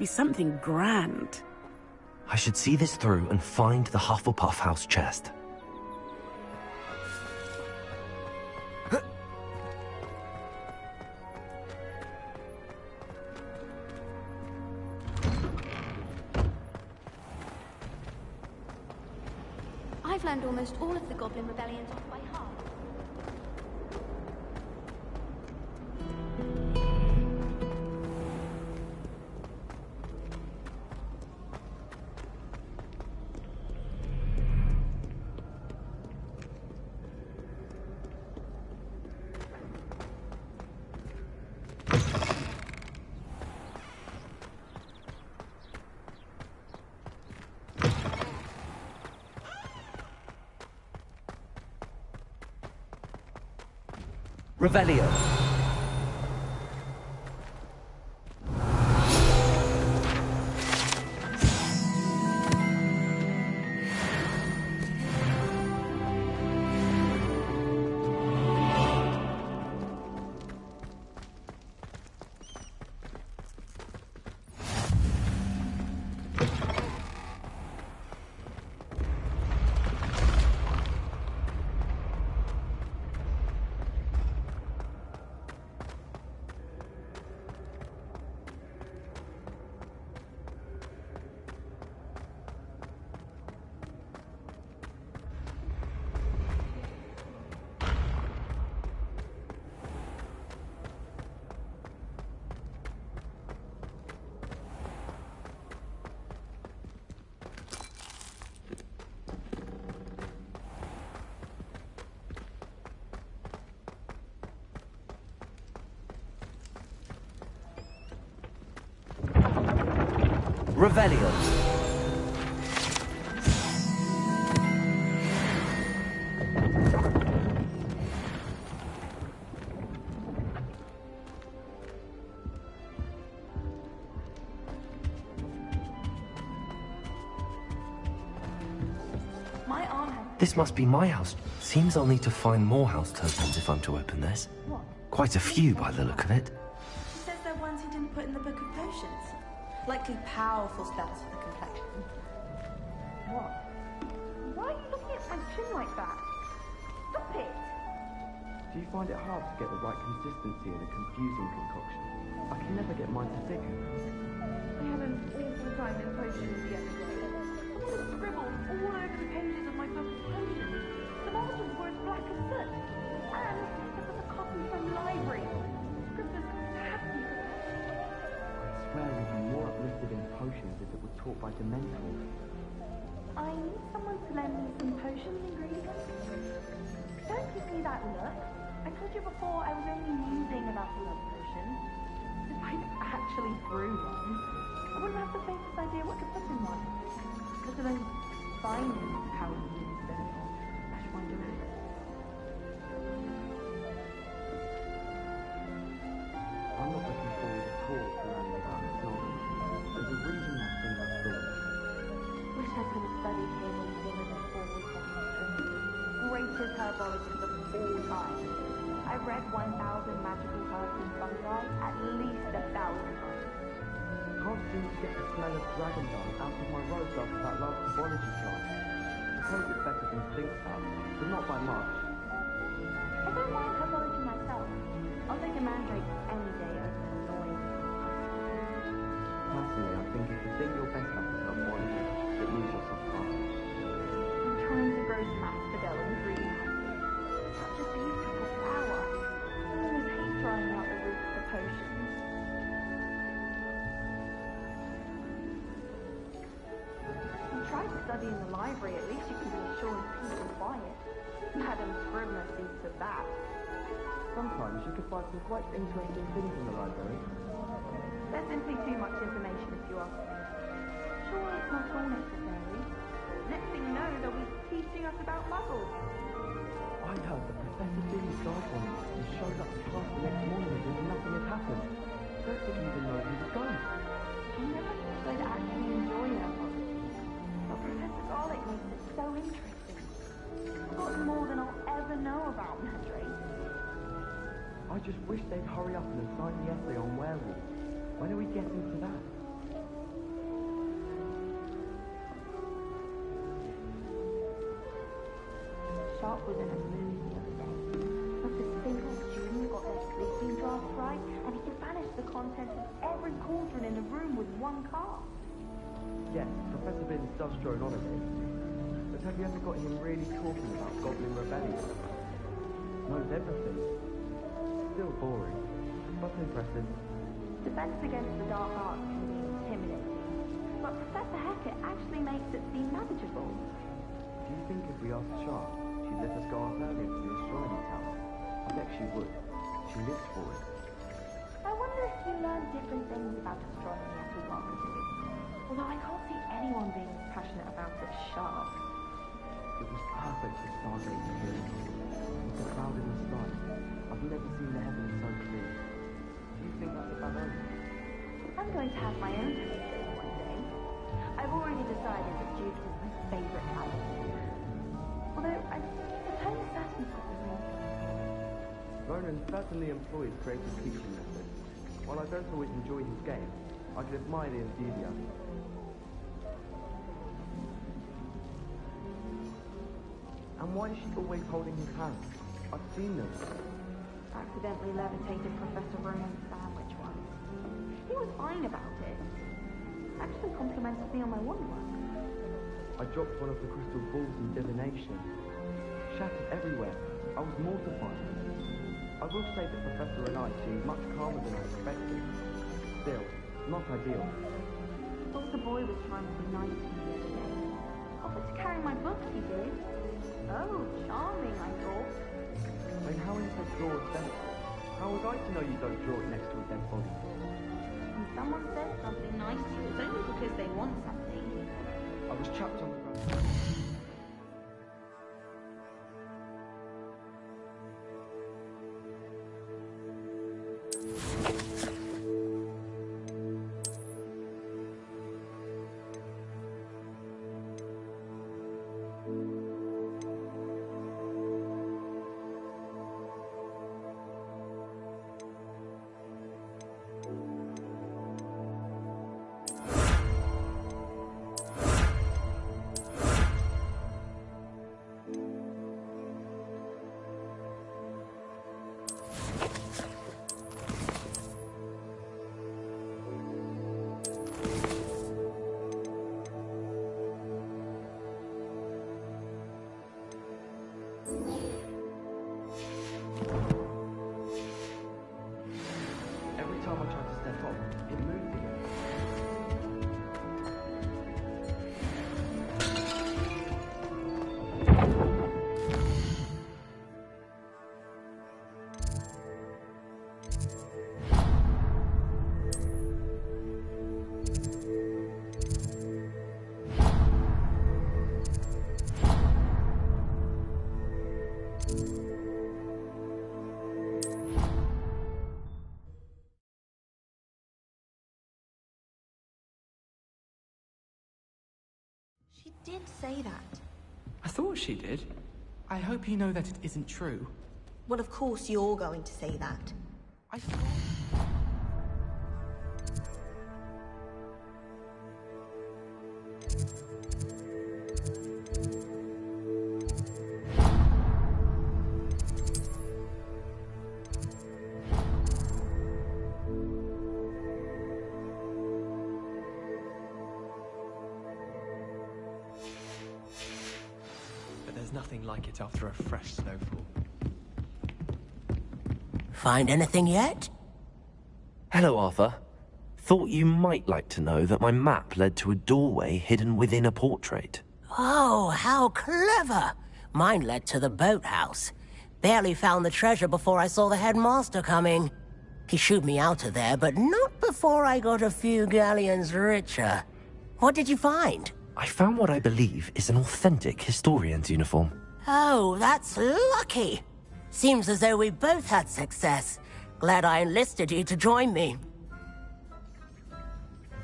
Be something grand. I should see this through and find the Hufflepuff house chest. I've learned almost all of the Goblin Rebellions off by heart. Revelio. Revelio. This must be my house. Seems I'll need to find more house tokens if I'm to open this. What? Quite a few by the look of it. She says they're ones he didn't put in the Book of Potions. Likely powerful spells for the complexion. What? Why are you looking at my chin like that? Stop it! Do you find it hard to get the right consistency in a confusing concoction? I can never get mine to thicken. I have an awful time in potions the other day. Someone scribbled all over the pages of my Book of Potions. The margins were as black as soot. And there was a copy from the library. Scribblers stabbed me. I swear we'd be more uplifted in potions if it were taught by Dementors. I need someone to lend me some potions ingredients. Don't give me that look. I told you before I was only musing about the love potion. If I'd actually brew one, I wouldn't have the faintest idea what to put in one. Let alone finding how to use them. That's one to it. I'm not looking forward at all to learning about this knowledge. There's a reason that thing I thought. Wish I could have studied here when we were in the greatest herbologists of all time. I've read 1,000 magical herbs and fungi at least 1,000 times. Can't seem to get the smell of dragon dung out of my robes after that last herbology class. Suppose it's better than stink out, but not by much. I don't mind herbology myself. I'll take a mandrake any day over an annoying. Personally, I think it's the thing you're best at as herbology that leaves us off task. I'm trying to grow some asphodel in the greenhouse. Such a beautiful flower. I always hate trying out the roots for potions. If you try to study in the library, at least you can be assured of peace and quiet. Madam Scrivener sees to that. Sometimes you could find some quite interesting things in the library. There's simply too much information if you ask me. Sure, it's not all necessary. Next thing you know, they'll be teaching us about muggles. I heard that Professor Billy died one night and showed up to class the next morning as if nothing had happened. Don't think he even know he was gone. I never thought I'd actually enjoy herbology. But Professor Garlick makes it so interesting. I've gotten more than I'll ever know about mandrakes. I just wish they'd hurry up and assign the essay on werewolves. When are we getting to that? Sharp was in a mood the other day. But the single student got their sleeping drafts right, and he banished the contents of every cauldron in the room with one cast. Yes, Professor Binns does drone on a bit. But have you ever got him really talking about Goblin Rebellion? Knows everything. Still boring, but impressive. Defense against the dark arts can be intimidating, but Professor Hecat actually makes it seem manageable. Do you think if we asked Sharp, she'd let us go up earlier to the astronomy tower? I bet she would. She lives for it. I wonder if you learned different things about astronomy as we got to it. Although I can't see anyone being as passionate about it as Sharp. It was perfect for Stargate security. With the cloud in the sky. I've never seen the heavens so clear. Do you think that's a bad omen? I'm going to have my own telescope one day. I've already decided that Jupiter is my favourite planet. Although I suppose Saturn's probably more. Ronan certainly employs creative teaching methods. While I don't always enjoy his game, I can admire the enthusiasm. And why is she always holding his hand? I've seen them. Accidentally levitated Professor Ronan's sandwich once. He was fine about it. Actually complimented me on my woodwork. I dropped one of the crystal balls in divination. Shattered everywhere. I was mortified. I will say that Professor and I seemed much calmer than I expected. Still, not ideal. Thought the boy was trying to be nice to me the other day. Offered to carry my books, he did. Oh, charming, I thought. I mean, how is the drawer dead? How was I to know you don't draw it next to a dead body? When someone says something nice to you, it's only because they want something. I was trapped on the ground. Every time I tried to step off, it moved again. She did say that. I thought she did. I hope you know that it isn't true. Well, of course you're going to say that. I thought... But there's nothing like it after a fresh snowfall. Find anything yet? Hello, Arthur. Thought you might like to know that my map led to a doorway hidden within a portrait. Oh, how clever! Mine led to the boathouse. Barely found the treasure before I saw the headmaster coming. He shooed me out of there, but not before I got a few galleons richer. What did you find? I found what I believe is an authentic historian's uniform. Oh, that's lucky. Seems as though we both had success. Glad I enlisted you to join me.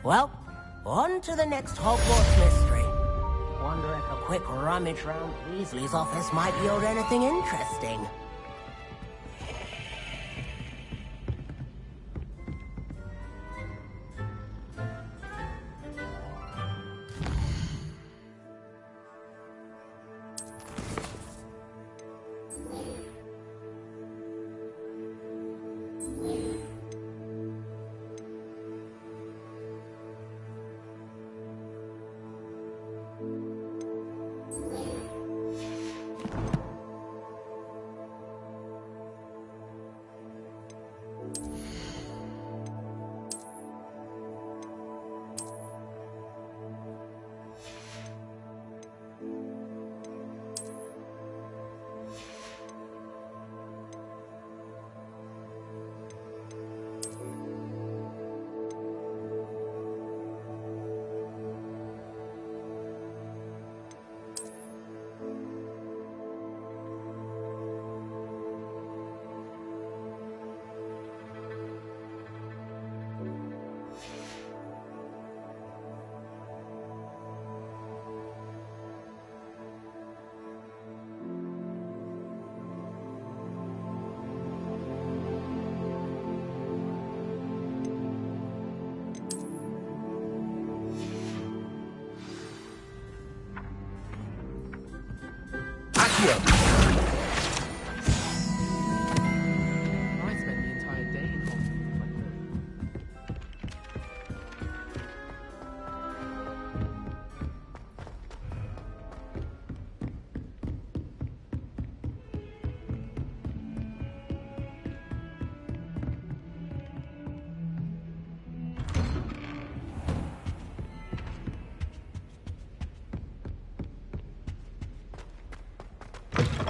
Well, on to the next Hogwarts mystery. Wonder if a quick rummage round Weasley's office might yield anything interesting. I spent the entire day in hospital with my foot.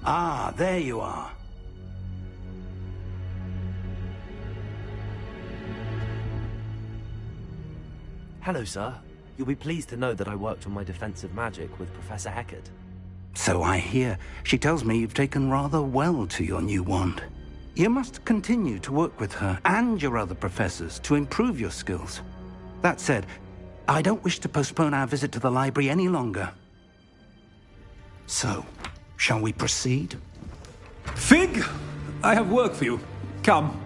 Ah, there you are. Hello, sir. You'll be pleased to know that I worked on my defense of magic with Professor Heckard. So I hear. She tells me you've taken rather well to your new wand. You must continue to work with her and your other professors to improve your skills. That said, I don't wish to postpone our visit to the library any longer. So, shall we proceed? Fig! I have work for you. Come.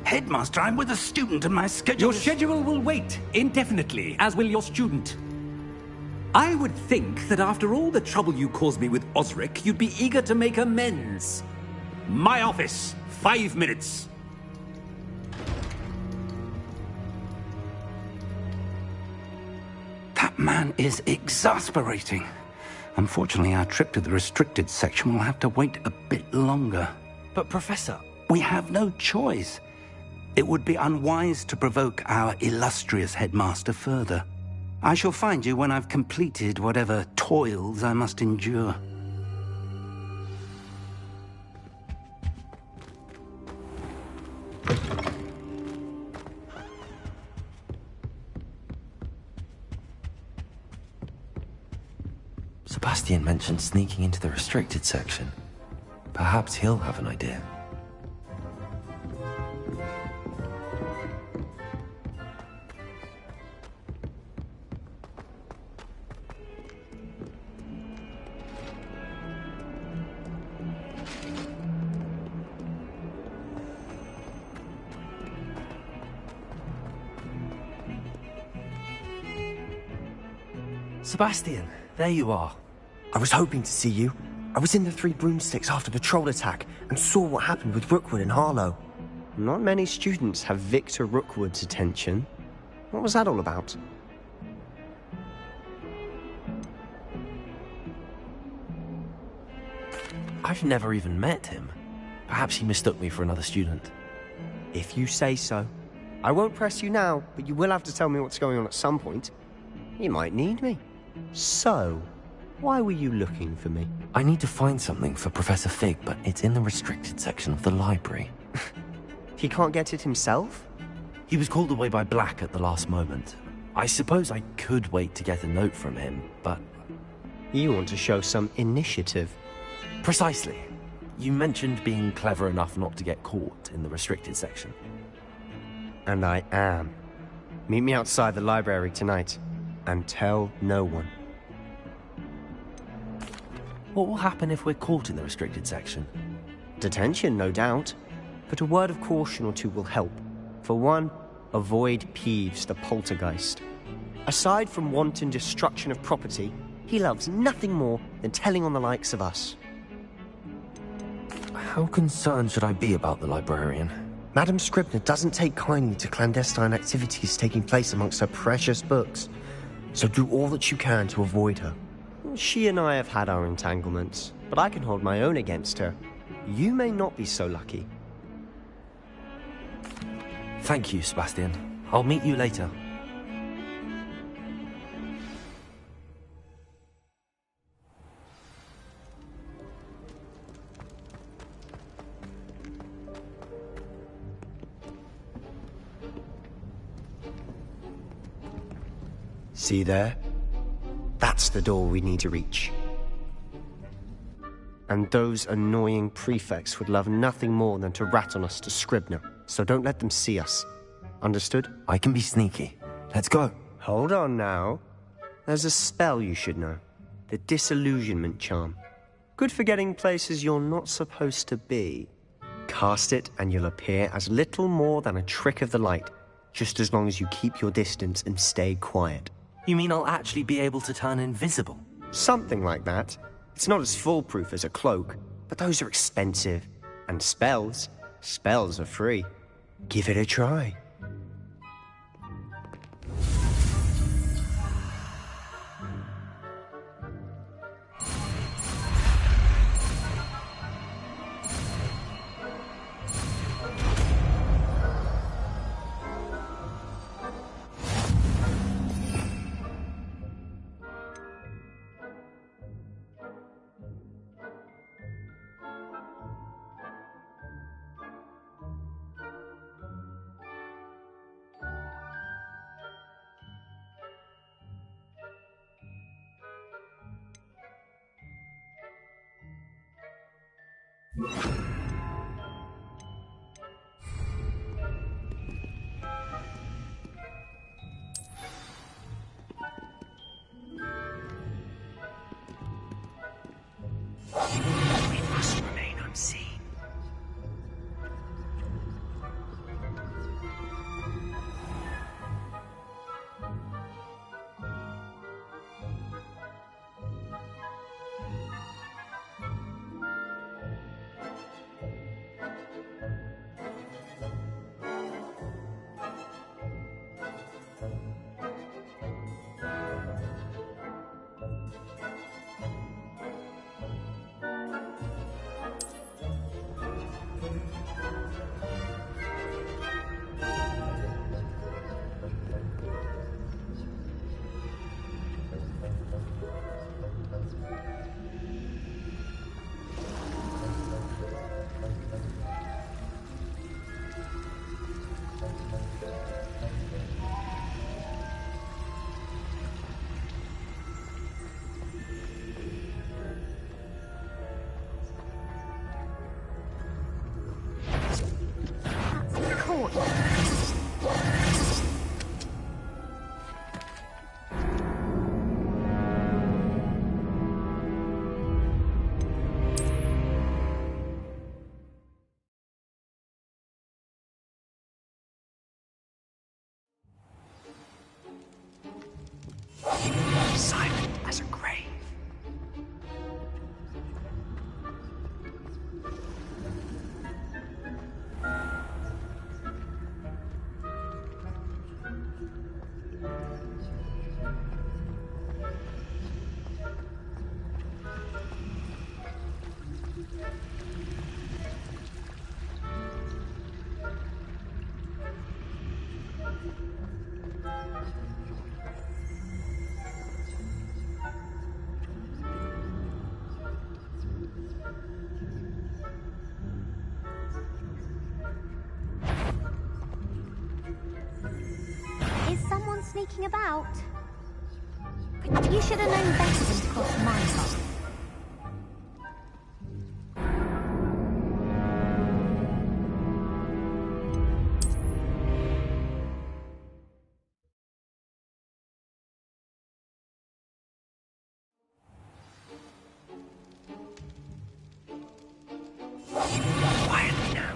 Headmaster, I'm with a student and my schedule Your schedule will wait indefinitely, as will your student. I would think that after all the trouble you caused me with Osric, you'd be eager to make amends. My office. 5 minutes. That man is exasperating. Unfortunately, our trip to the restricted section will have to wait a bit longer. But, Professor... We have no choice. It would be unwise to provoke our illustrious headmaster further. I shall find you when I've completed whatever toils I must endure. Sebastian mentioned sneaking into the restricted section. Perhaps he'll have an idea. Sebastian, there you are. I was hoping to see you. I was in the Three Broomsticks after the troll attack and saw what happened with Rookwood and Harlow. Not many students have Victor Rookwood's attention. What was that all about? I've never even met him. Perhaps he mistook me for another student. If you say so. I won't press you now, but you will have to tell me what's going on at some point. You might need me. So, why were you looking for me? I need to find something for Professor Fig, but it's in the restricted section of the library. He can't get it himself? He was called away by Black at the last moment. I suppose I could wait to get a note from him, but... You want to show some initiative. Precisely. You mentioned being clever enough not to get caught in the restricted section. And I am. Meet me outside the library tonight. And tell no one. What will happen if we're caught in the restricted section? Detention, no doubt. But a word of caution or two will help. For one, avoid Peeves the poltergeist. Aside from wanton destruction of property, he loves nothing more than telling on the likes of us. How concerned should I be about the librarian? Madame Scribner doesn't take kindly to clandestine activities taking place amongst her precious books. So do all that you can to avoid her. She and I have had our entanglements, but I can hold my own against her. You may not be so lucky. Thank you, Sebastian. I'll meet you later. See there? That's the door we need to reach. And those annoying prefects would love nothing more than to rat on us to Scribner, so don't let them see us. Understood? I can be sneaky. Let's go. Hold on now. There's a spell you should know. The Disillusionment Charm. Good for getting places you're not supposed to be. Cast it and you'll appear as little more than a trick of the light, just as long as you keep your distance and stay quiet. You mean I'll actually be able to turn invisible? Something like that. It's not as foolproof as a cloak, but those are expensive. And spells are free. Give it a try. Silent as a grave. Is someone sneaking about? You should have known better than to cross my path. Quietly now.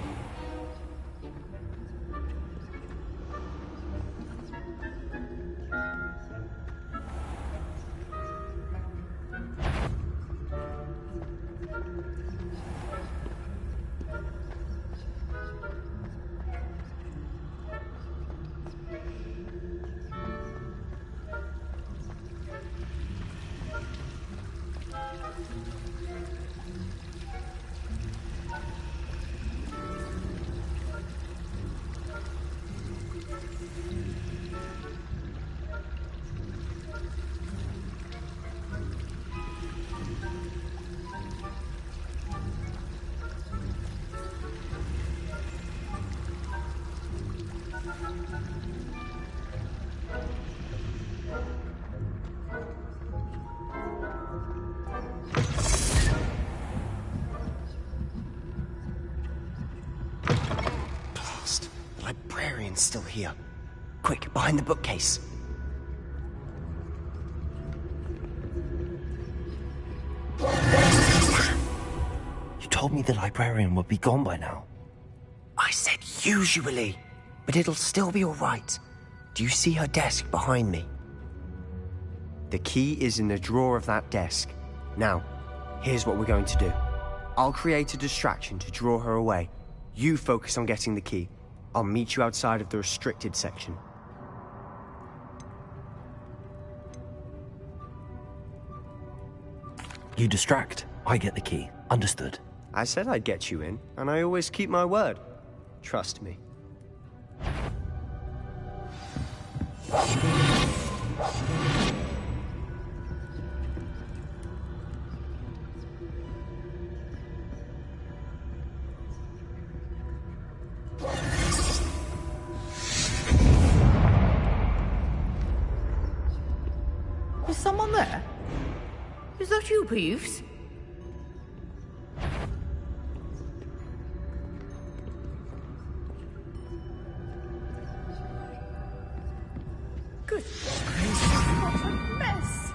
Blast. The librarian's still here. Quick, behind the bookcase. You told me the librarian would be gone by now. I said usually, but it'll still be all right. Do you see her desk behind me? The key is in the drawer of that desk. Now, here's what we're going to do. I'll create a distraction to draw her away. You focus on getting the key. I'll meet you outside of the restricted section. You distract, I get the key. Understood. I said I'd get you in, and I always keep my word. Trust me. Is someone there? Is that you, Peeves? Good gracious, what a mess!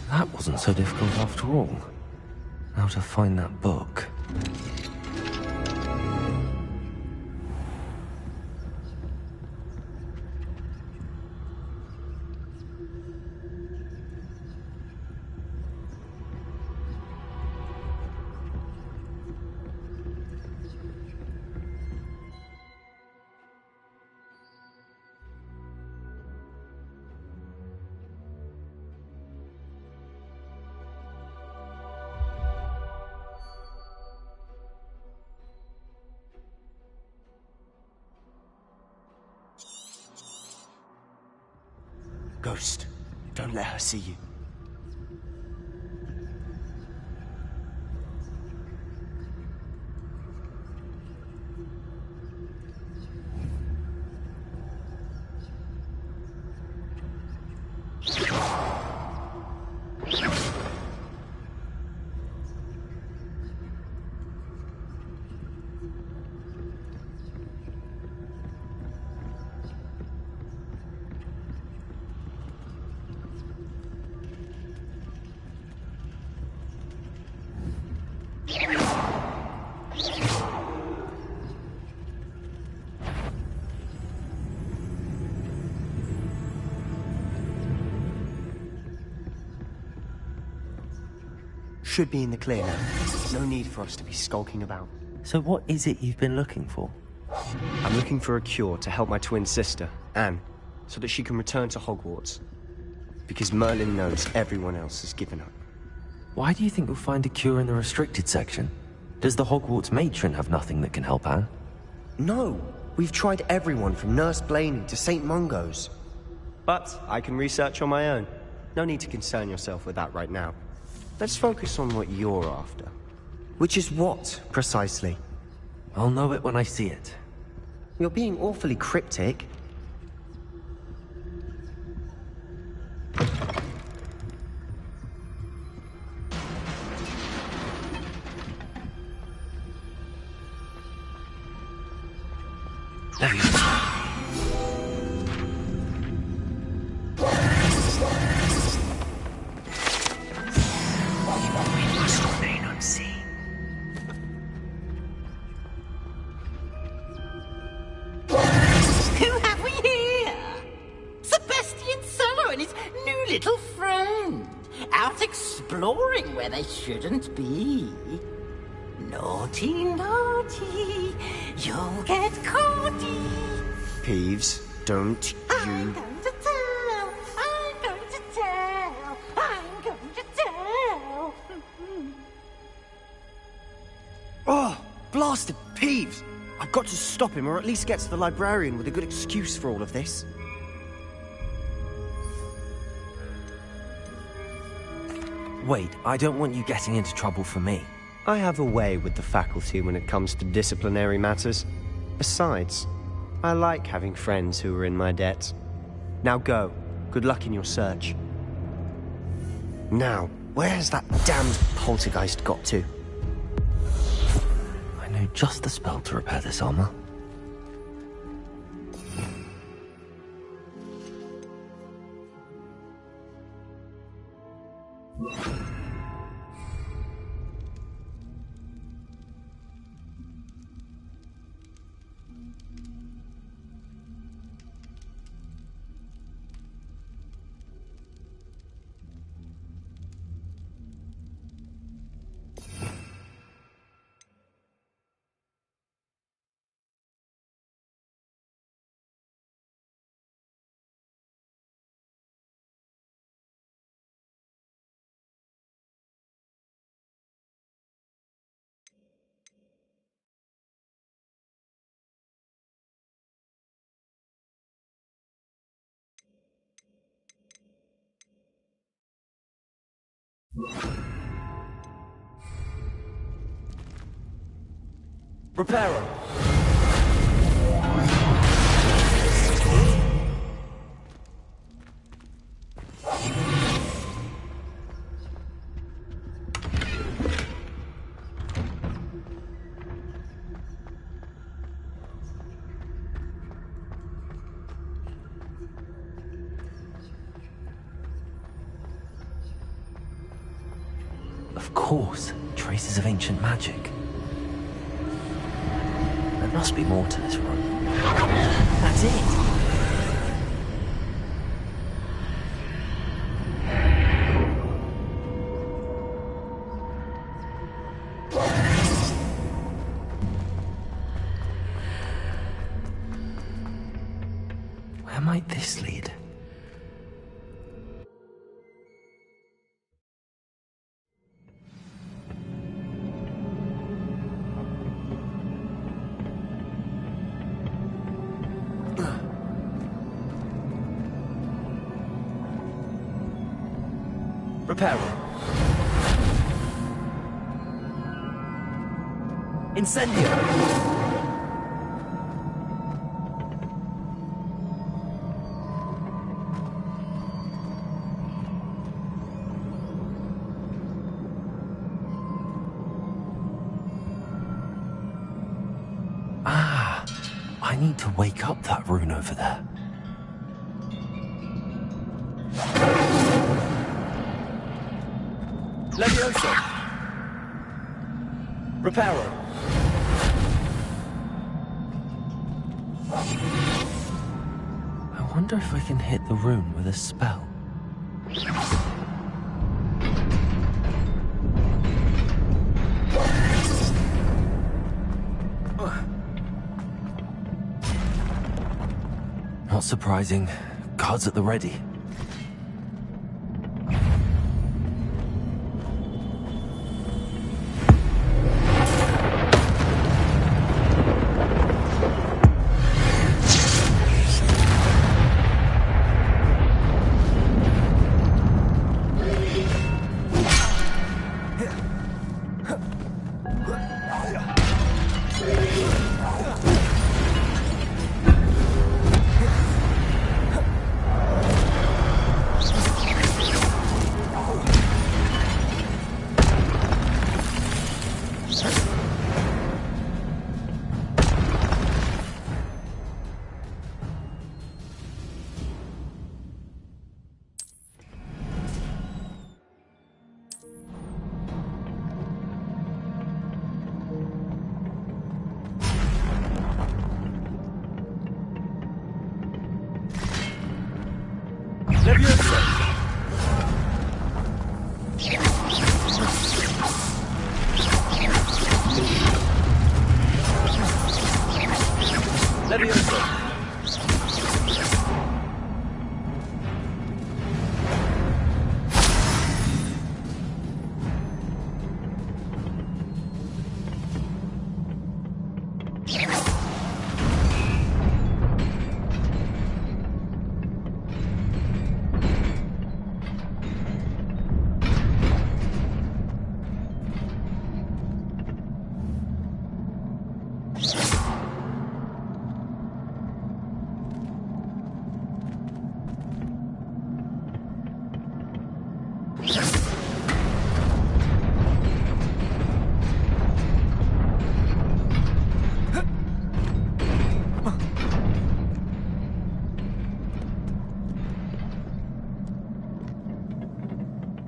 That wasn't so difficult after all. How to find that book. Ghost, don't let her see you. should be in the clear now. No need for us to be skulking about. So what is it you've been looking for? I'm looking for a cure to help my twin sister, Anne, so that she can return to Hogwarts. Because Merlin knows everyone else has given up. Why do you think you'll find a cure in the restricted section? Does the Hogwarts matron have nothing that can help Anne? No! We've tried everyone from Nurse Blaney to St. Mungo's. But I can research on my own. No need to concern yourself with that right now. Let's focus on what you're after. Which is what, precisely? I'll know it when I see it. You're being awfully cryptic. There you go. We must remain unseen. Who have we here? Sebastian Sallow and his new little friend. Out exploring where they shouldn't be. Naughty, naughty. You'll get caughty. Peeves, don't you... I'm going to tell. I'm going to tell. I'm going to tell. Oh, blasted Peeves! I've got to stop him, or at least get to the librarian with a good excuse for all of this. Wait, I don't want you getting into trouble for me. I have a way with the faculty when it comes to disciplinary matters. Besides, I like having friends who are in my debt. Now go. Good luck in your search. Now, where has that damned poltergeist got to? I know just the spell to repair this armor. Reparo! Of course, traces of ancient magic. There must be more to this room. That's it! Where might this lead? Reparo. Incendio. Ah, I need to wake up that rune over there. Levioso! Reparo! I wonder if I can hit the rune with a spell. Not surprising. Guards at the ready.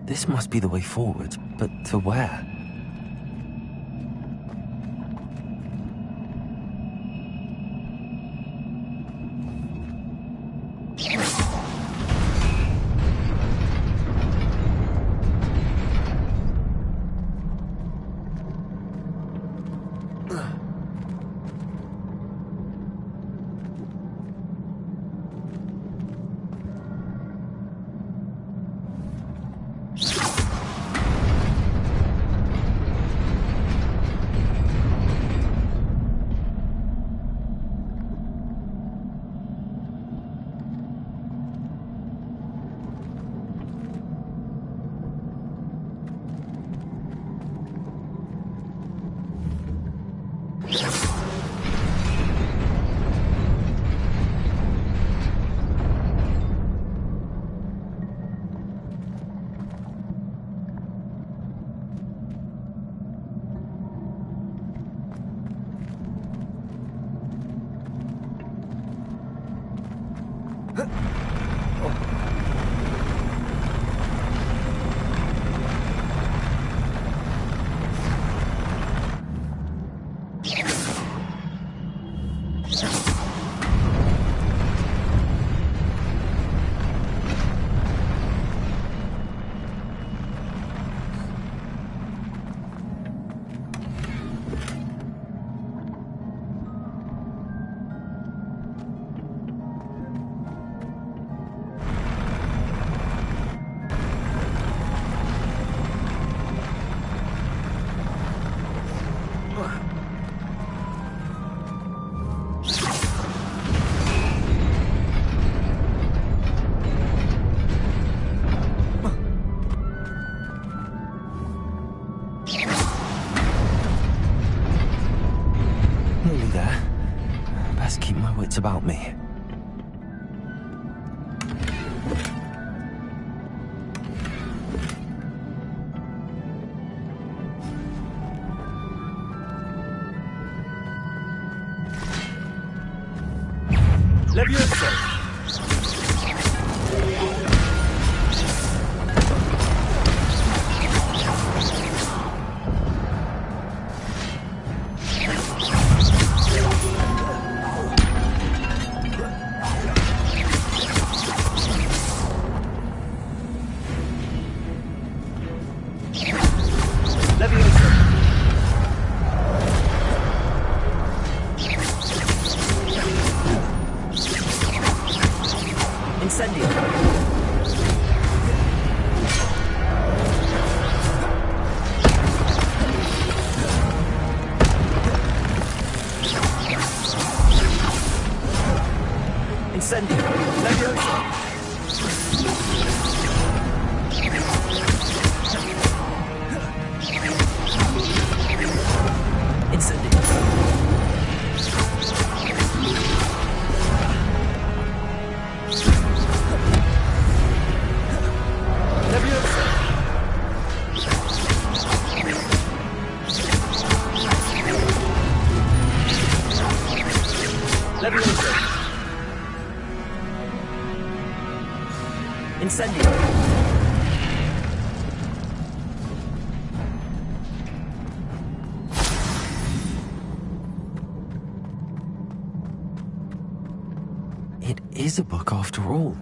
This must be the way forward, but to where? About me. Leviosa! Incendio! Incendio! Leviosa! Incendio! Leviosa! Leviosa! Incendio! It is a book after all.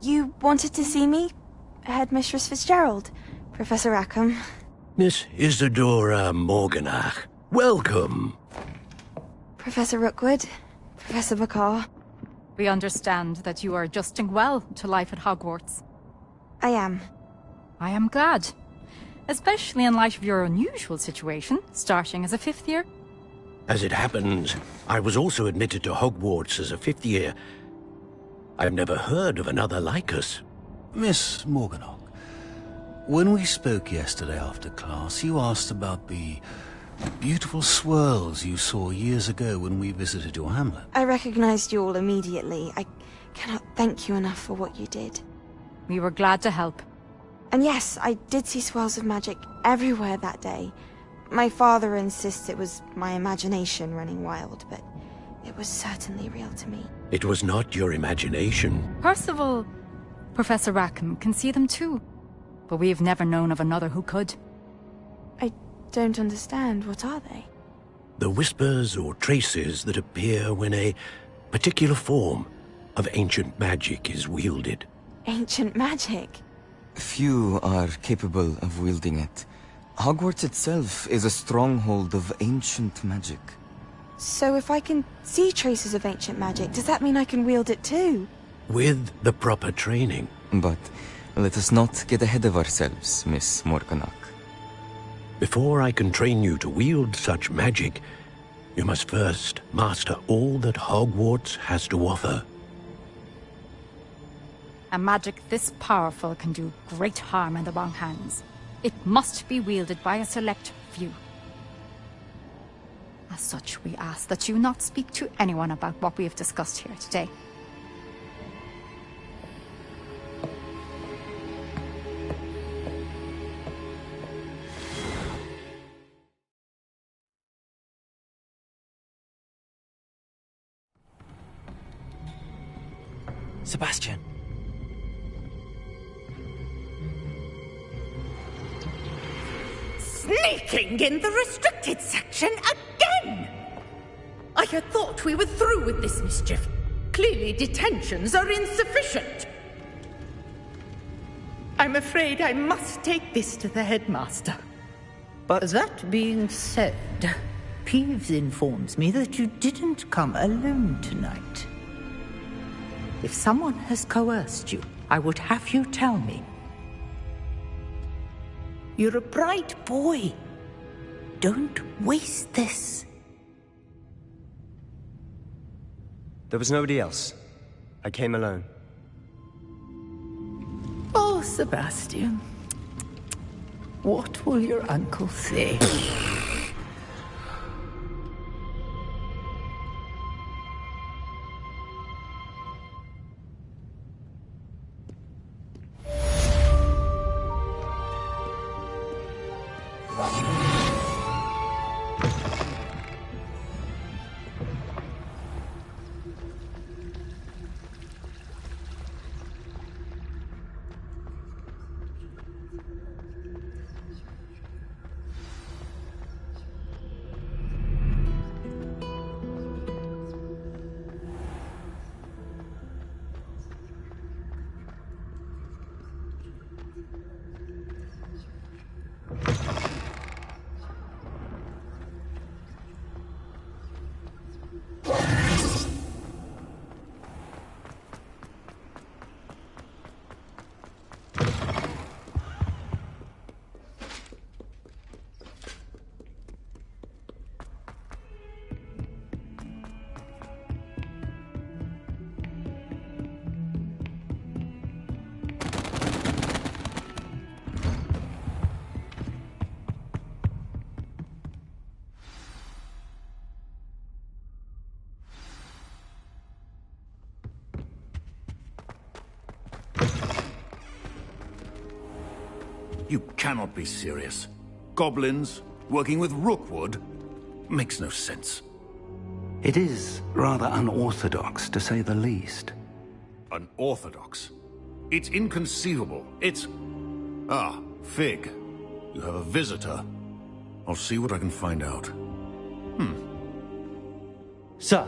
You wanted to see me? Headmistress Fitzgerald? Professor Rackham? Miss Isadora Morganach, welcome. Professor Rookwood? Professor Bakar? We understand that you are adjusting well to life at Hogwarts. I am. I am glad. Especially in light of your unusual situation, starting as a 5th year. As it happens, I was also admitted to Hogwarts as a 5th year. I've never heard of another like us. Miss Morganach, when we spoke yesterday after class, you asked about the beautiful swirls you saw years ago when we visited your hamlet. I recognized you all immediately. I cannot thank you enough for what you did. We were glad to help. And yes, I did see swirls of magic everywhere that day. My father insists it was my imagination running wild, but it was certainly real to me. It was not your imagination. Percival, Professor Rackham can see them too. But we've never known of another who could. I don't understand. What are they? The whispers or traces that appear when a particular form of ancient magic is wielded. Ancient magic? Few are capable of wielding it. Hogwarts itself is a stronghold of ancient magic. So if I can see traces of ancient magic, does that mean I can wield it too? With the proper training. But let us not get ahead of ourselves, Miss Morganach. Before I can train you to wield such magic, You must first master all that Hogwarts has to offer. A magic this powerful can do great harm in the wrong hands. It must be wielded by a select few. As such, we ask that you not speak to anyone about what we have discussed here today. Sebastian. Sneaking in the restricted section again! I had thought we were through with this mischief. Clearly detentions are insufficient. I'm afraid I must take this to the headmaster. But that being said, Peeves informs me that you didn't come alone tonight. If someone has coerced you, I would have you tell me. You're a bright boy. Don't waste this. There was nobody else. I came alone. Oh, Sebastian. What will your uncle say? You cannot be serious. Goblins working with Rookwood makes no sense. It is rather unorthodox, to say the least. Unorthodox? It's inconceivable. It's... Ah, Fig. You have a visitor. I'll see what I can find out. Sir,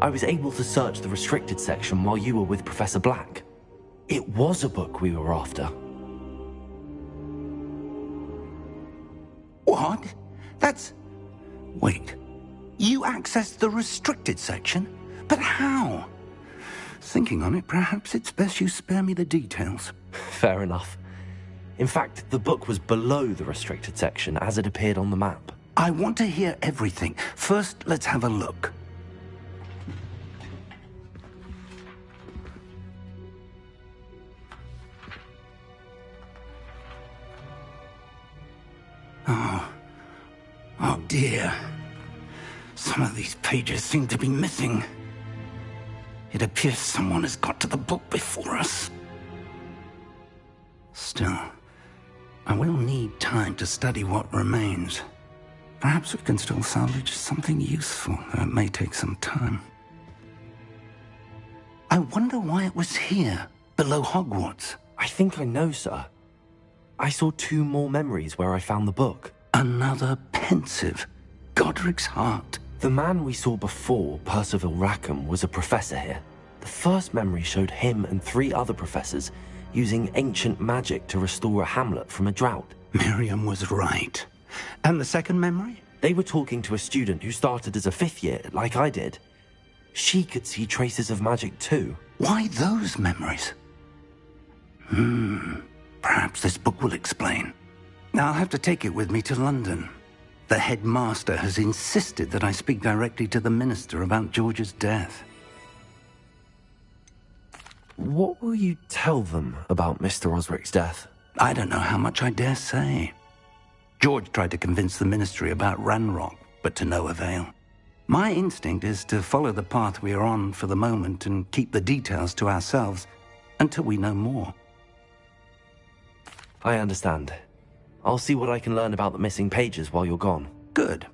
I was able to search the restricted section while you were with Professor Black. It was a book we were after. What? That's... Wait. You accessed the restricted section? But how? Thinking on it, perhaps it's best you spare me the details. Fair enough. In fact, the book was below the restricted section as it appeared on the map. I want to hear everything. First, let's have a look. Oh dear. Some of these pages seem to be missing. It appears someone has got to the book before us. Still, I will need time to study what remains. Perhaps we can still salvage something useful, though it may take some time. I wonder why it was here, below Hogwarts. I think I know, sir. I saw 2 more memories where I found the book. Another pensive. Godric's heart. The man we saw before, Percival Rackham, was a professor here. The first memory showed him and 3 other professors using ancient magic to restore a hamlet from a drought. Miriam was right. And the second memory? They were talking to a student who started as a 5th year, like I did. She could see traces of magic too. Why those memories? Perhaps this book will explain. I'll have to take it with me to London. The headmaster has insisted that I speak directly to the minister about George's death. What will you tell them about Mr. Osric's death? I don't know how much I dare say. George tried to convince the ministry about Ranrock, but to no avail. My instinct is to follow the path we are on for the moment and keep the details to ourselves until we know more. I understand. I'll see what I can learn about the missing pages while you're gone. Good.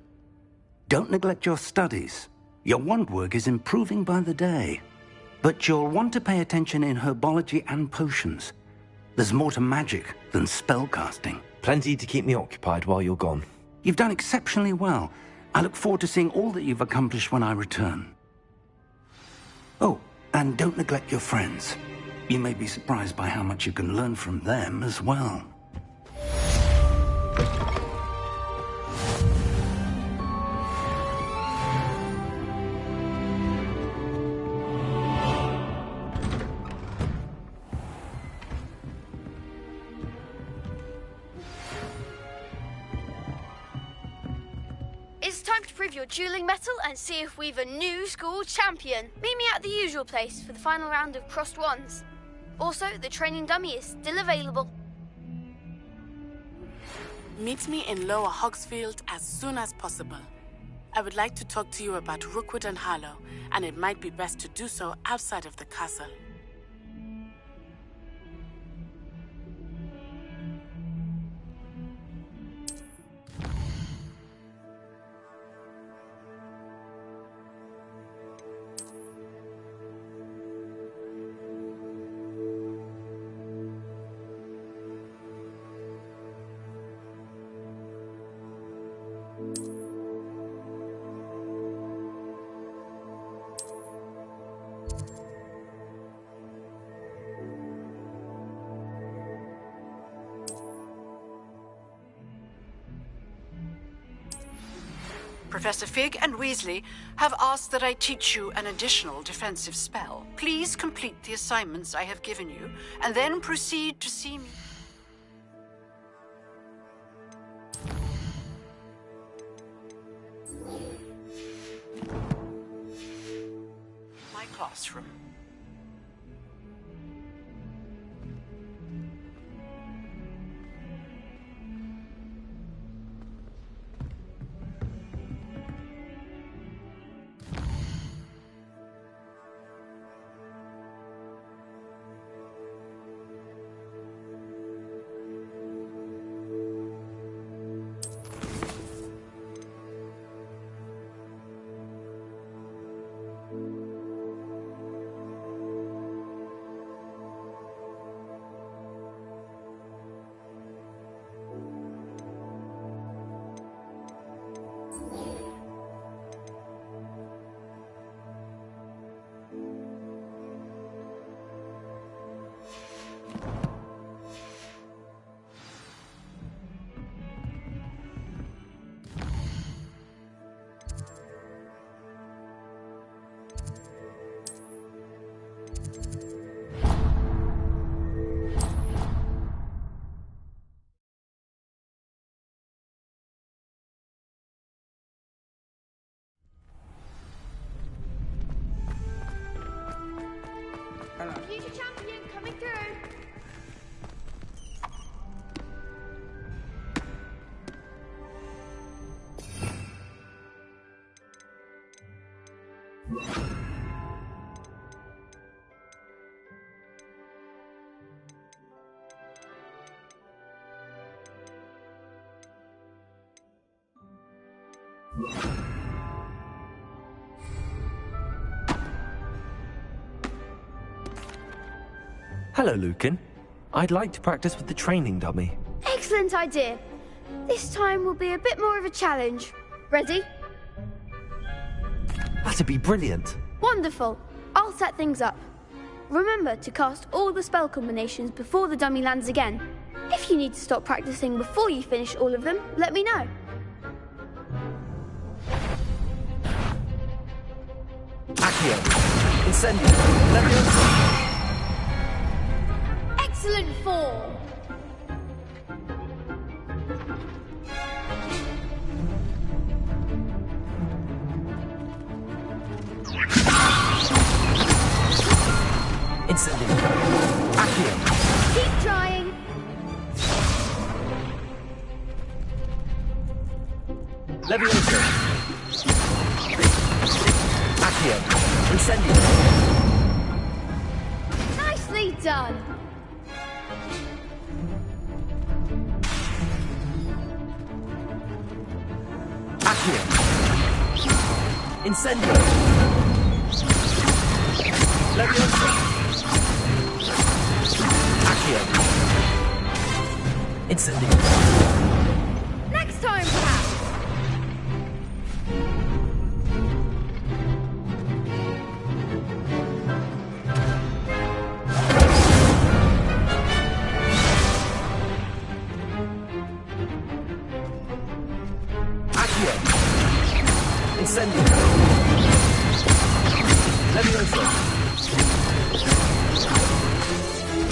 Don't neglect your studies. Your wand work is improving by the day. But you'll want to pay attention in herbology and potions. There's more to magic than spellcasting. Plenty to keep me occupied while you're gone. You've done exceptionally well. I look forward to seeing all that you've accomplished when I return. Oh, and don't neglect your friends. You may be surprised by how much you can learn from them as well. It's time to prove your dueling mettle and see if we've a new school champion. Meet me at the usual place for the final round of crossed wands. Also, the training dummy is still available. Meet me in Lower Hogsfield as soon as possible. I would like to talk to you about Rookwood and Harlow, and it might be best to do so outside of the castle. Professor Fig and Weasley have asked that I teach you an additional defensive spell. Please complete the assignments I have given you, and then proceed to see me. My classroom. Future champion coming through. Hello, Lucan. I'd like to practice with the training dummy. Excellent idea. This time will be a bit more of a challenge. Ready? That'd be brilliant. Wonderful. I'll set things up. Remember to cast all the spell combinations before the dummy lands again. If you need to stop practicing before you finish all of them, let me know. Accio. Incendio. Leviosa. Excellent form. Incendio. Accio. Keep trying. Levioso. Accio. Incendio. Nicely done. Accio. Incendio. Levioso. Accio. Incendio. Next time, perhaps. Accio. Incendio. Levioso.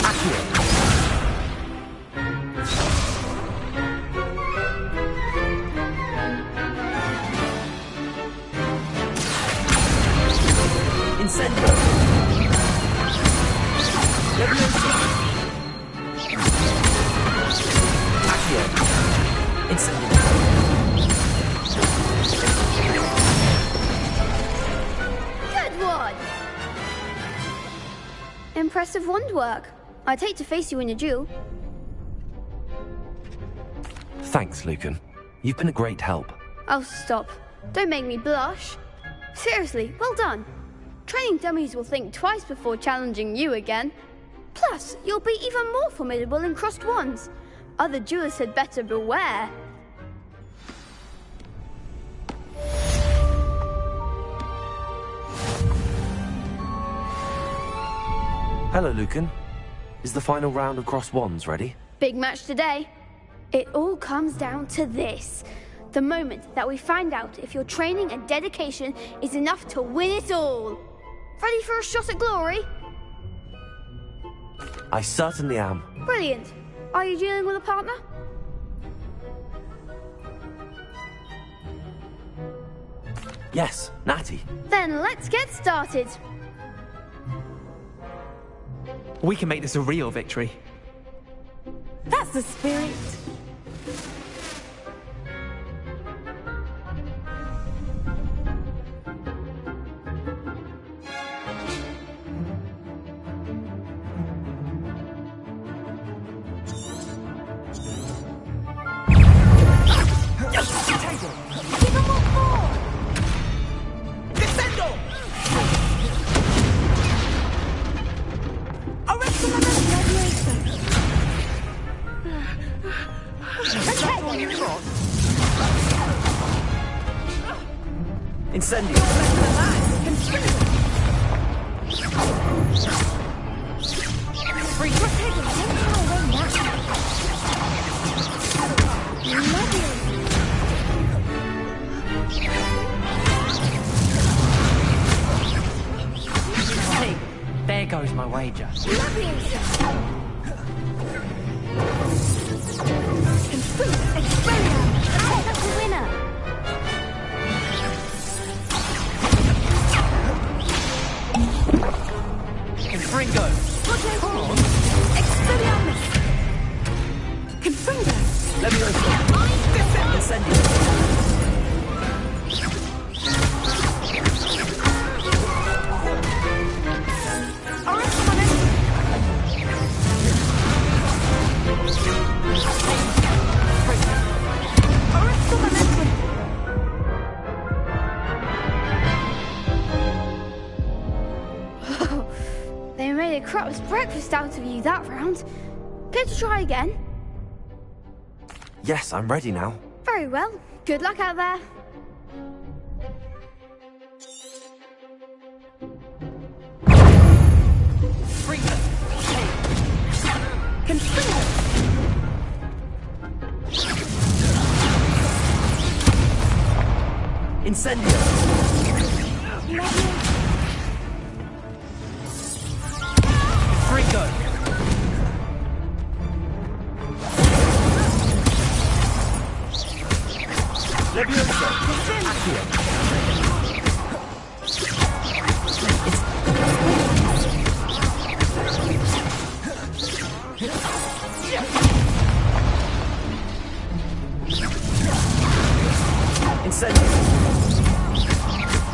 Accio. Incendio. Levioso. Accio. Incendio. Good one. Impressive wand work. I'd hate to face you in a duel. Thanks, Lucan. You've been a great help. Oh, stop. Don't make me blush. Seriously, well done. Training dummies will think twice before challenging you again. Plus, you'll be even more formidable in crossed wands. Other duelists had better beware. Hello, Lucan. Is the final round of Crossed Wands ready? Big match today. It all comes down to this. The moment that we find out if your training and dedication is enough to win it all. Ready for a shot at glory? I certainly am. Brilliant. Are you dealing with a partner? Yes, Natty. Then let's get started. We can make this a real victory. That's the spirit. Incendio. Hey, there goes my wager. That's the winner. Confringo. Expelliarmus. Confringo. Levioso. Incendio. They made a crap's breakfast out of you that round. Care to try again? Yes, I'm ready now. Very well. Good luck out there. Incendio. Confringo. Levioso. Accio.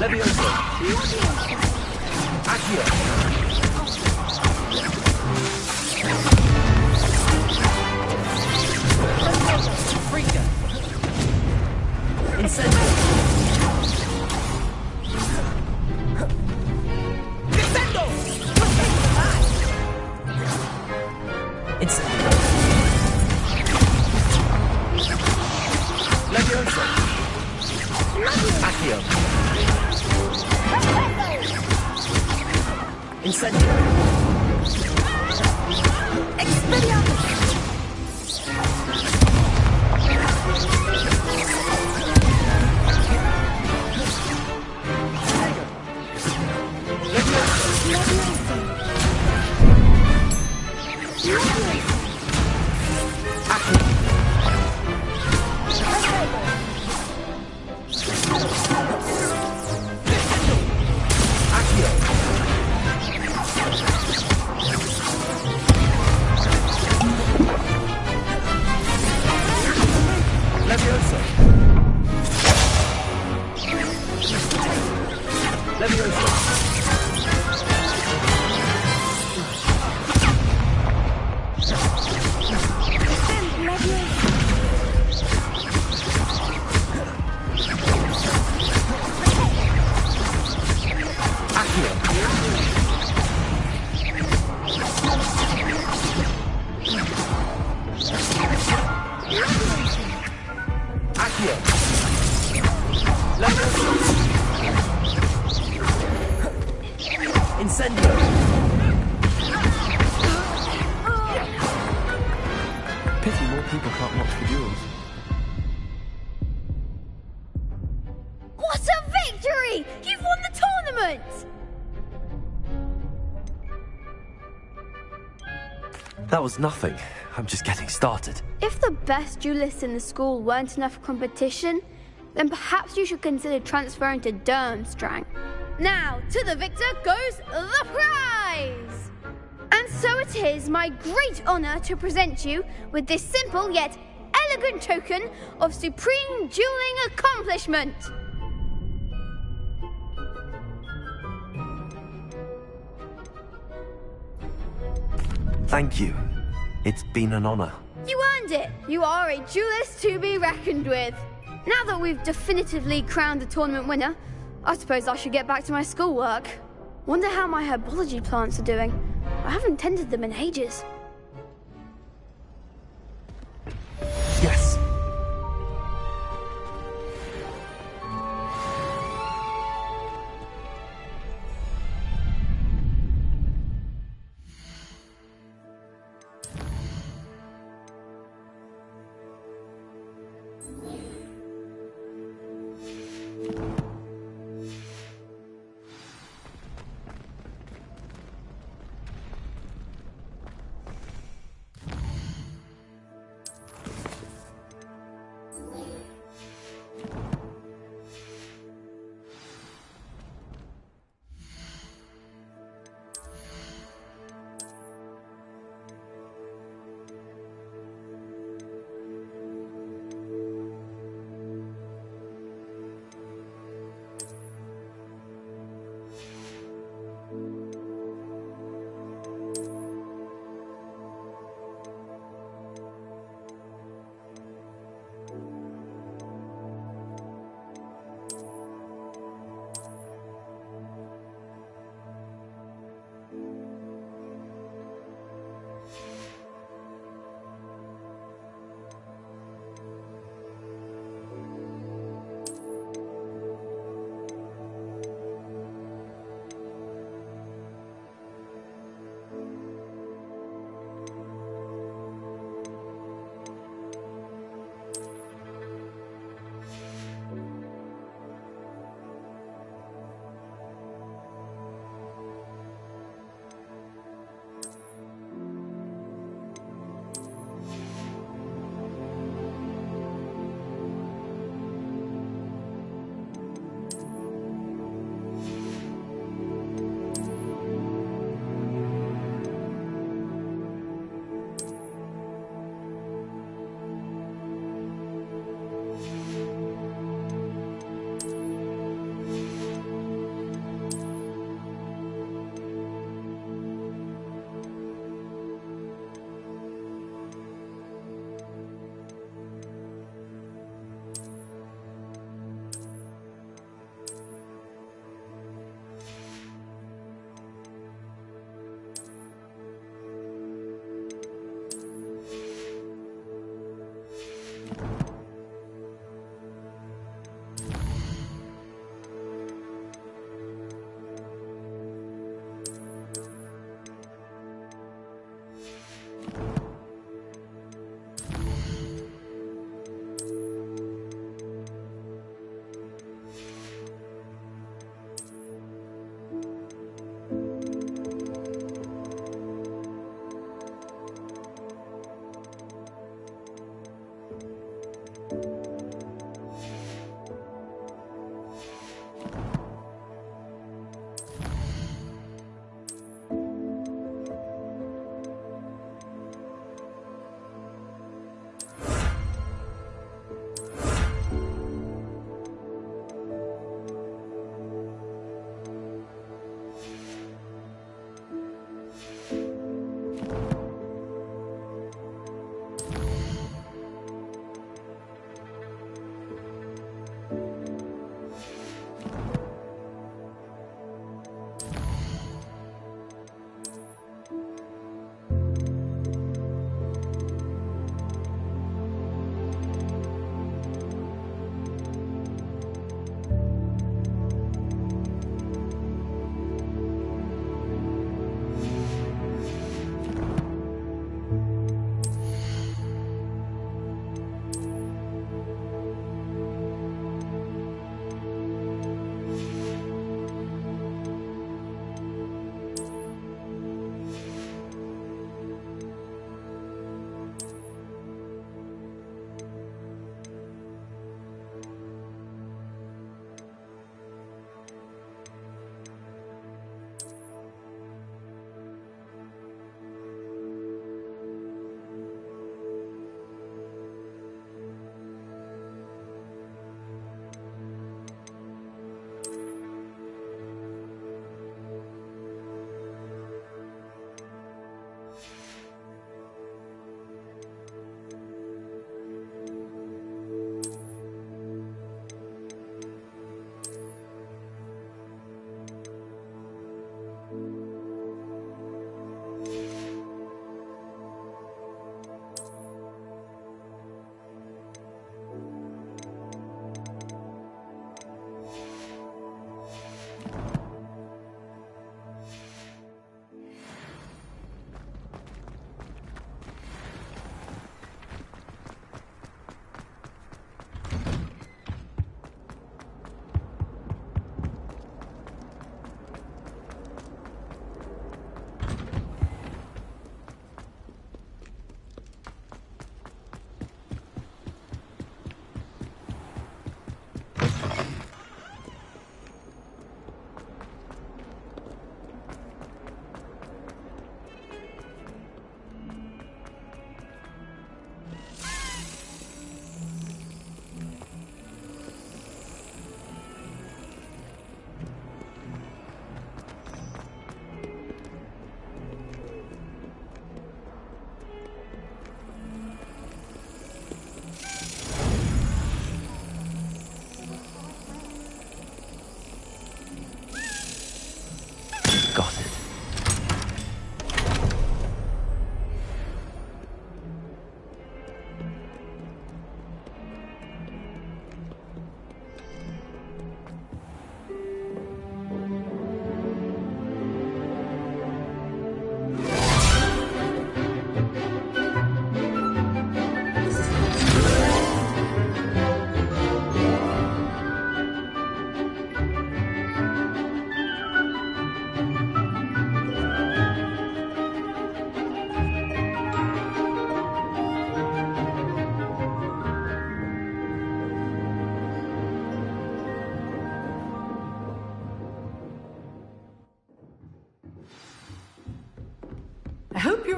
Levioso! Accio! Freaker! Incendio! Descendo! Incendio! Levioso! Accio! Incendio! Expelliarmus! Incendio! Pity more people can't watch the duels. What a victory! You've won the tournament! That was nothing. I'm just getting started. If the best duelists in the school weren't enough for competition, then perhaps you should consider transferring to Durmstrang. Now, to the victor goes the prize! And so it is my great honor to present you with this simple yet elegant token of supreme dueling accomplishment. Thank you. It's been an honor. You earned it! You are a duelist to be reckoned with. Now that we've definitively crowned the tournament winner, I suppose I should get back to my schoolwork. Wonder how my herbology plants are doing. I haven't tended them in ages. Yes.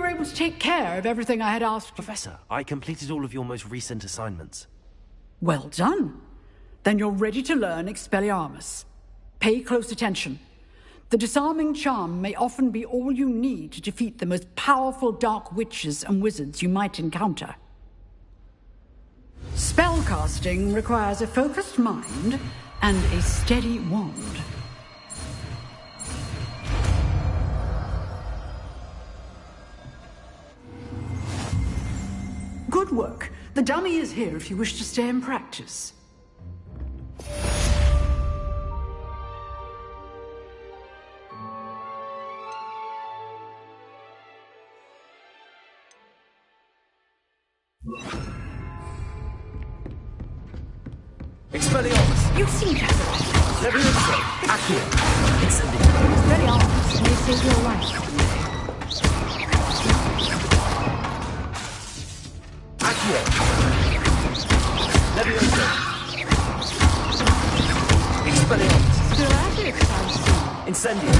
were able to take care of everything I had asked you. Professor, I completed all of your most recent assignments. Well done. Then you're ready to learn Expelliarmus. Pay close attention. The disarming charm may often be all you need to defeat the most powerful dark witches and wizards you might encounter. Spellcasting requires a focused mind and a steady wand. Good work. The dummy is here if you wish to stay and practice. Expelliarmus! You seem to have Leviosa! Accio! Incendio! Expelliarmus may save your life. Accio! Leviosa! Expelliarmus! Still at it, I see. Incendio!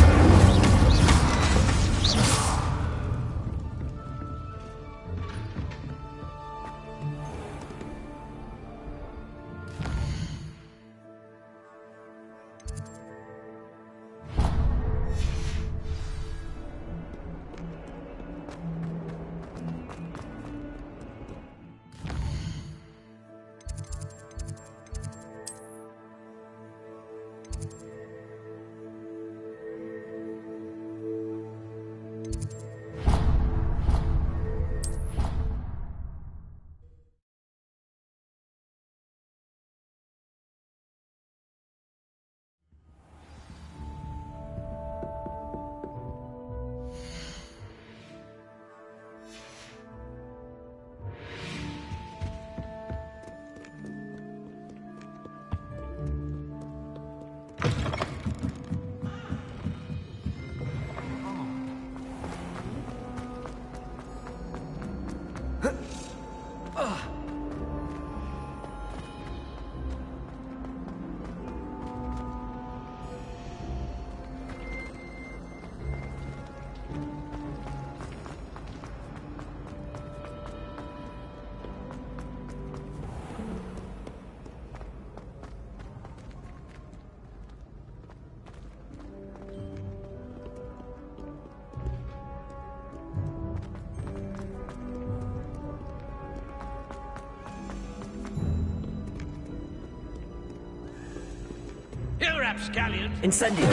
Here, Rapscallion! Incendio!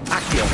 Accio!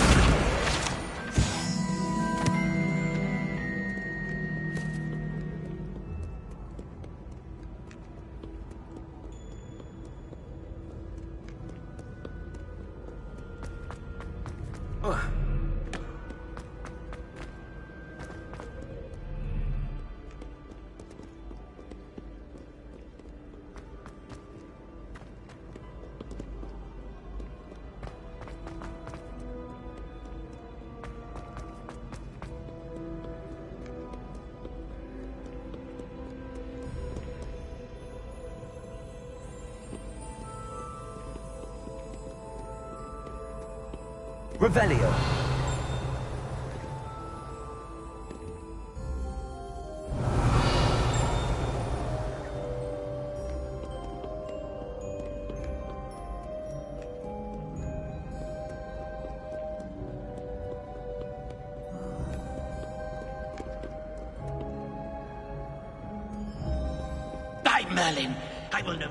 Revelio. By Merlin, I will know.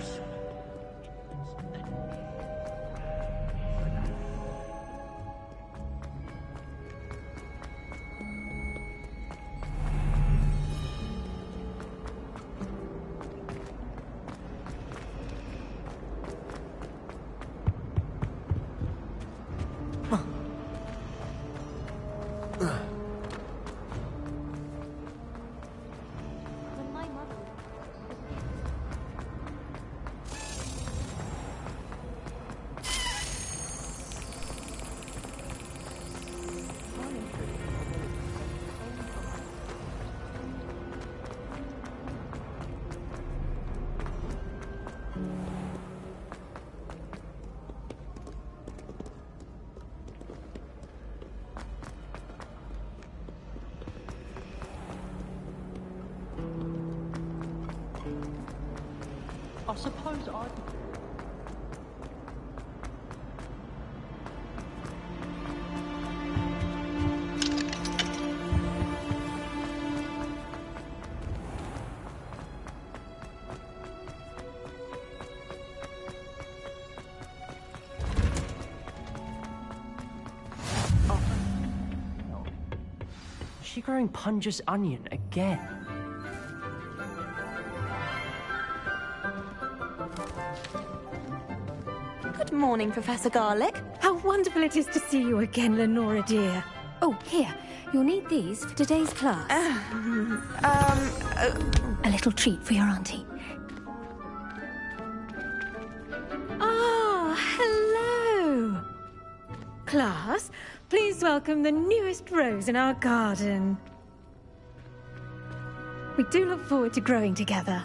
I suppose I'd... Is she growing Punja's onion again? Good morning, Professor Garlick. How wonderful it is to see you again, Lenora dear. Oh, here. You'll need these for today's class. A little treat for your auntie. Ah, hello. Class, please welcome the newest rose in our garden. We do look forward to growing together.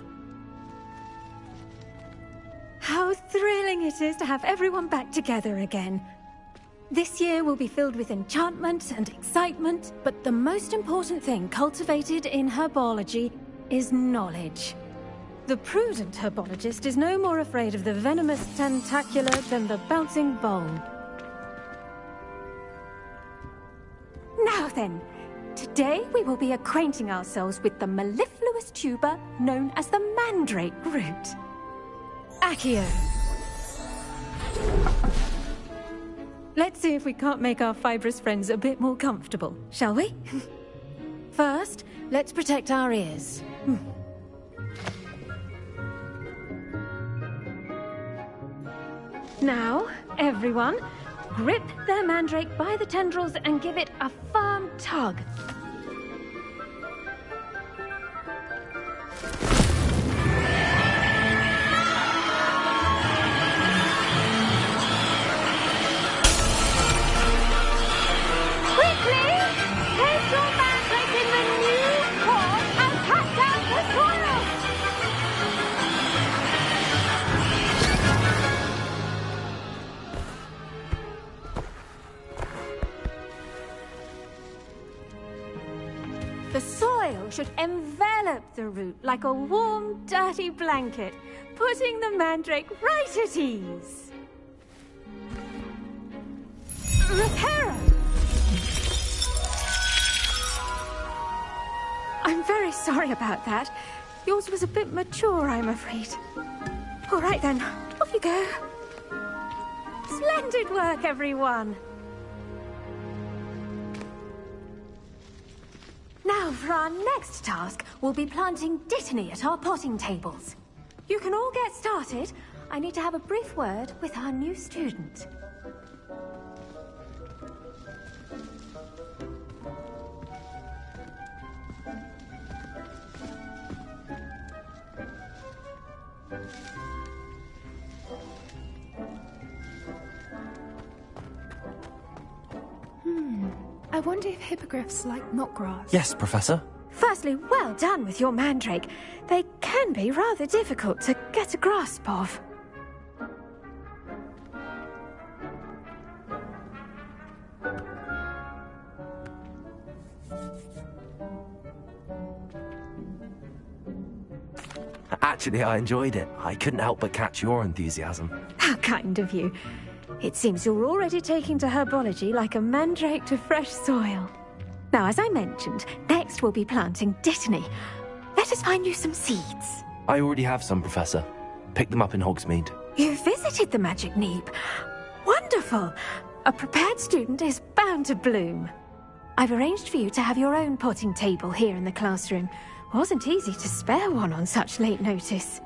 How thrilling it is to have everyone back together again. This year will be filled with enchantment and excitement, but the most important thing cultivated in herbology is knowledge. The prudent herbologist is no more afraid of the venomous tentacula than the bouncing bowl. Now then, today we will be acquainting ourselves with the mellifluous tuber known as the mandrake root. Accio. Let's see if we can't make our fibrous friends a bit more comfortable, shall we? First, let's protect our ears. Now, everyone, grip their mandrake by the tendrils and give it a firm tug. The soil should envelop the root like a warm, dirty blanket, putting the mandrake right at ease. Reparo! I'm very sorry about that. Yours was a bit mature, I'm afraid. All right then, off you go. Splendid work, everyone. Now, for our next task, we'll be planting Dittany at our potting tables. You can all get started. I need to have a brief word with our new student. I wonder if hippogriffs like knotgrass. Yes, Professor. Firstly, well done with your mandrake. They can be rather difficult to get a grasp of. Actually, I enjoyed it. I couldn't help but catch your enthusiasm. How kind of you. It seems you're already taking to herbology like a mandrake to fresh soil. Now, as I mentioned, next we'll be planting Dittany. Let us find you some seeds. I already have some, Professor. Picked them up in Hogsmeade. You visited the Magic Neep. Wonderful. A prepared student is bound to bloom. I've arranged for you to have your own potting table here in the classroom. Wasn't easy to spare one on such late notice.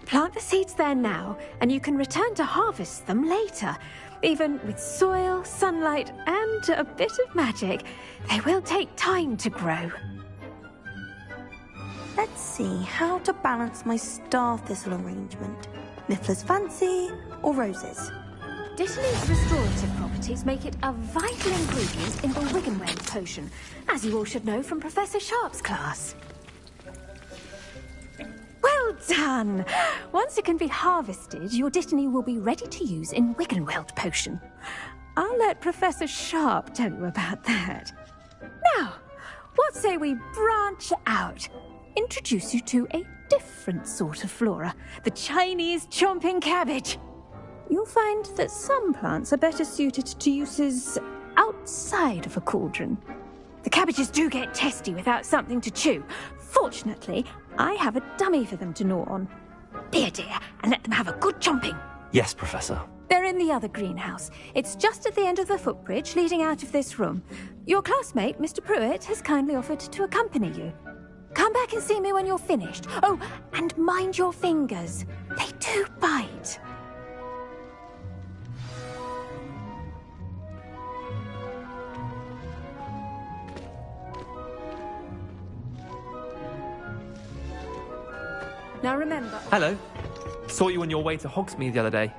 Plant the seeds there now, and you can return to harvest them later. Even with soil, sunlight, and a bit of magic, they will take time to grow. Let's see how to balance my star thistle arrangement. Niffler's fancy or roses? Dittany's restorative properties make it a vital ingredient in the Wiggenweld potion, as you all should know from Professor Sharp's class. Well done! Once it can be harvested, your Dittany will be ready to use in Wiggenweld potion. I'll let Professor Sharp tell you about that. Now, what say we branch out? Introduce you to a different sort of flora, the Chinese chomping cabbage. You'll find that some plants are better suited to uses outside of a cauldron. The cabbages do get testy without something to chew. Fortunately, I have a dummy for them to gnaw on. Be a dear and let them have a good chomping. Yes, Professor. They're in the other greenhouse. It's just at the end of the footbridge leading out of this room. Your classmate, Mr. Pruitt, has kindly offered to accompany you. Come back and see me when you're finished. Oh, and mind your fingers. They do bite. Now remember... Hello. Saw you on your way to Hogsmeade the other day.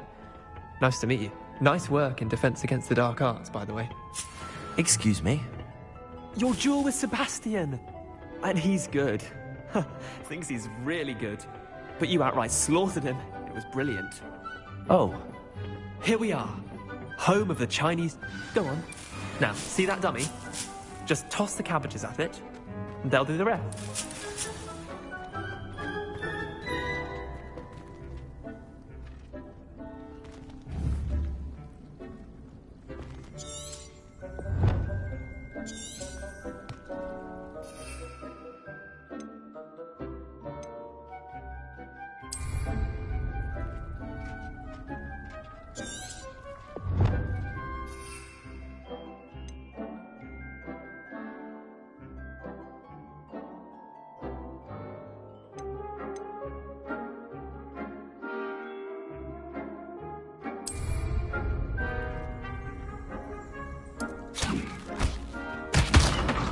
Nice to meet you. Nice work in Defense Against the Dark Arts, by the way. Excuse me? Your duel with Sebastian! And he's good. Thinks he's really good. But you outright slaughtered him. It was brilliant. Oh. Here we are. Home of the Chinese... Go on. Now, see that dummy? Just toss the cabbages at it, and they'll do the rest.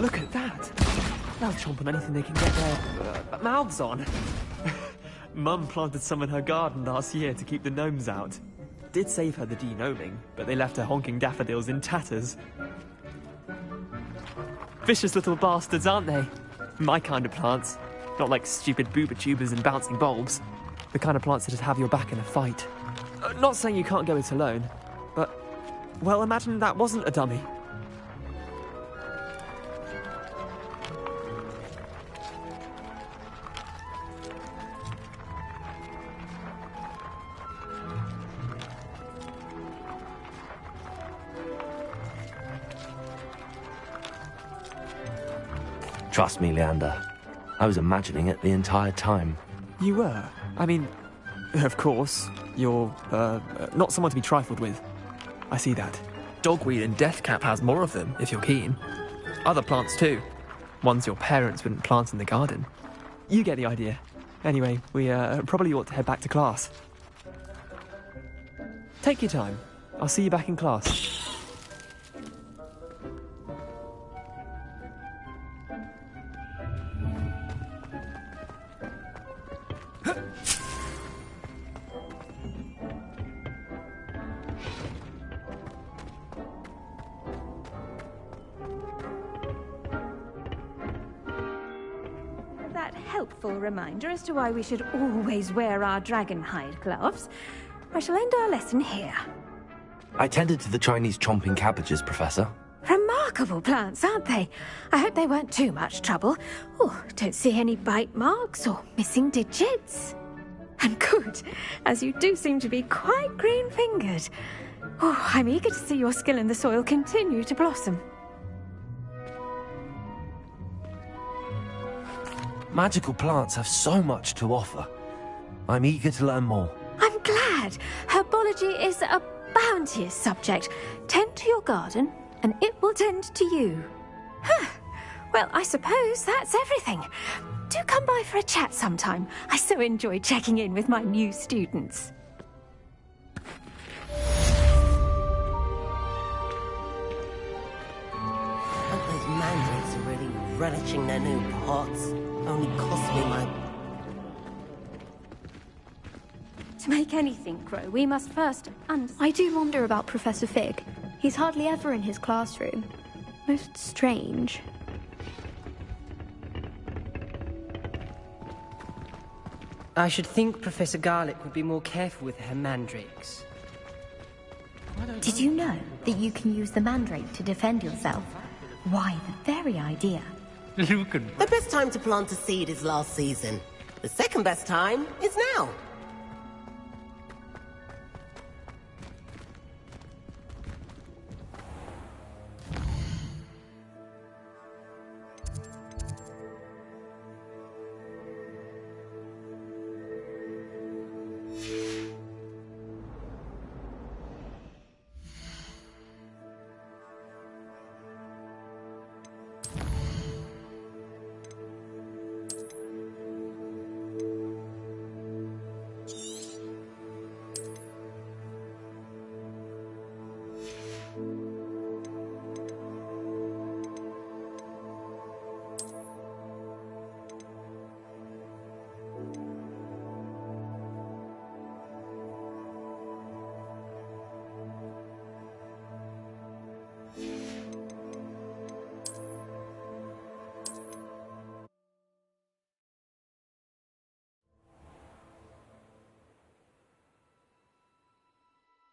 Look at that! They'll chomp on anything they can get their mouths on. Mum planted some in her garden last year to keep the gnomes out. Did save her the de-gnoming, but they left her honking daffodils in tatters. Vicious little bastards, aren't they? My kind of plants. Not like stupid booba tubers and bouncing bulbs. The kind of plants that just have your back in a fight. Not saying you can't go it alone, but... Well, imagine that wasn't a dummy. Trust me, Leander. I was imagining it the entire time. You were? I mean, of course, you're, not someone to be trifled with. I see that. Dogweed and Deathcap has more of them, if you're keen. Other plants too. Ones your parents wouldn't plant in the garden. You get the idea. Anyway, we, probably ought to head back to class. Take your time. I'll see you back in class. Reminder as to why we should always wear our dragon hide gloves. I shall end our lesson here. I tended to the Chinese chomping cabbages, Professor. Remarkable plants, aren't they? I hope they weren't too much trouble. Oh, don't see any bite marks or missing digits. And good, as you do seem to be quite green-fingered. Oh, I'm eager to see your skill in the soil continue to blossom. Magical plants have so much to offer. I'm eager to learn more. I'm glad. Herbology is a bounteous subject. Tend to your garden, and it will tend to you. Huh. Well, I suppose that's everything. Do come by for a chat sometime. I so enjoy checking in with my new students. Hope those mandrakes are really relishing their new pots. Only cost me my... To make anything grow, we must first I do wonder about Professor Fig. He's hardly ever in his classroom. Most strange. I should think Professor Garlick would be more careful with her mandrakes. Did you know that you can use the mandrake to defend yourself? Why, the very idea. The best time to plant a seed is last season. The second best time is now.